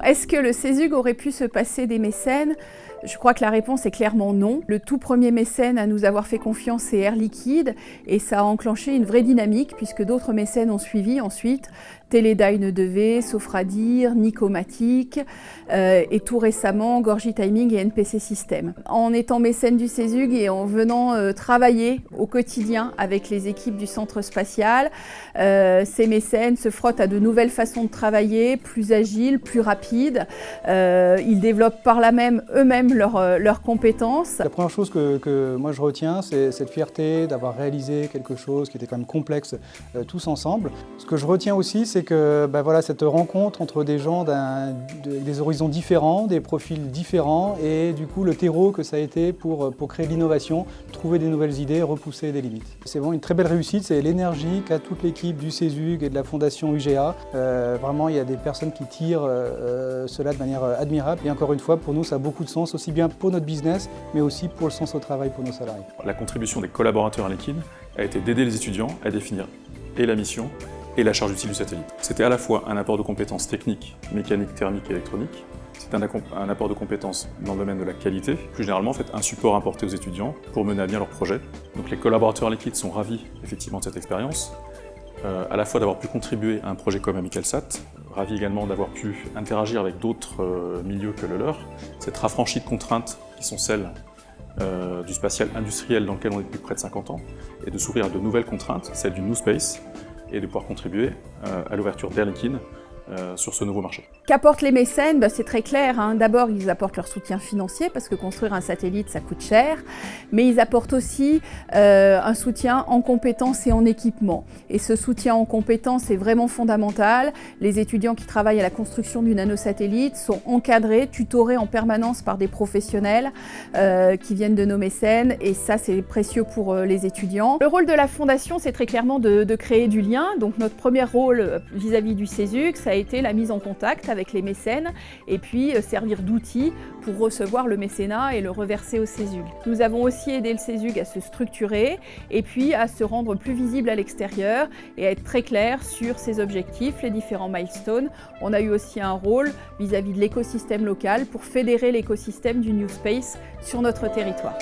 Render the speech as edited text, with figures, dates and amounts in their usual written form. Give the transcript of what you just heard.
Est-ce que le CESUG aurait pu se passer des mécènes ? Je crois que la réponse est clairement non. Le tout premier mécène à nous avoir fait confiance, c'est Air Liquide, et ça a enclenché une vraie dynamique puisque d'autres mécènes ont suivi ensuite. Teledyne EDV, Sofradir, Nicomatic et tout récemment Gorgie Timing et NPC System. En étant mécène du CESUG et en venant travailler au quotidien avec les équipes du centre spatial, ces mécènes se frottent à de nouvelles façons de travailler, plus agiles, plus rapides. Ils développent par là même eux-mêmes leurs compétences. La première chose que moi je retiens, c'est cette fierté d'avoir réalisé quelque chose qui était quand même complexe tous ensemble. Ce que je retiens aussi, c'est que voilà, cette rencontre entre des gens des horizons différents, des profils différents et du coup le terreau que ça a été pour créer de l'innovation, trouver des nouvelles idées, repousser des limites. C'est vraiment une très belle réussite, c'est l'énergie qu'a toute l'équipe du CESUG et de la Fondation UGA. Vraiment, il y a des personnes qui tirent cela de manière admirable et encore une fois, pour nous, ça a beaucoup de sens, aussi bien pour notre business, mais aussi pour le sens au travail pour nos salariés. La contribution des collaborateurs à Liquide a été d'aider les étudiants à définir et la mission et la charge utile du satellite. C'était à la fois un apport de compétences techniques, mécaniques, thermiques et électroniques. C'est un apport de compétences dans le domaine de la qualité. Plus généralement, en fait, un support apporté aux étudiants pour mener à bien leur projet. Donc les collaborateurs à Liquide sont ravis effectivement de cette expérience, à la fois d'avoir pu contribuer à un projet comme Amicalsat, ravis également d'avoir pu interagir avec d'autres milieux que le leur, s'être affranchis de contraintes qui sont celles du spatial industriel dans lequel on est depuis près de 50 ans, et de s'ouvrir à de nouvelles contraintes, celles du New Space, et de pouvoir contribuer à l'ouverture d'Air Liquide sur ce nouveau marché. Qu'apportent les mécènes ? C'est très clair. D'abord, ils apportent leur soutien financier parce que construire un satellite, ça coûte cher. Mais ils apportent aussi un soutien en compétences et en équipement. Et ce soutien en compétences est vraiment fondamental. Les étudiants qui travaillent à la construction du nanosatellite sont encadrés, tutorés en permanence par des professionnels qui viennent de nos mécènes. Et ça, c'est précieux pour les étudiants. Le rôle de la Fondation, c'est très clairement de créer du lien. Donc notre premier rôle vis-à-vis du CESUG, ça a été la mise en contact avec les mécènes et puis servir d'outil pour recevoir le mécénat et le reverser au CESUG. Nous avons aussi aidé le CESUG à se structurer et puis à se rendre plus visible à l'extérieur et à être très clair sur ses objectifs, les différents milestones. On a eu aussi un rôle vis-à-vis de l'écosystème local pour fédérer l'écosystème du New Space sur notre territoire.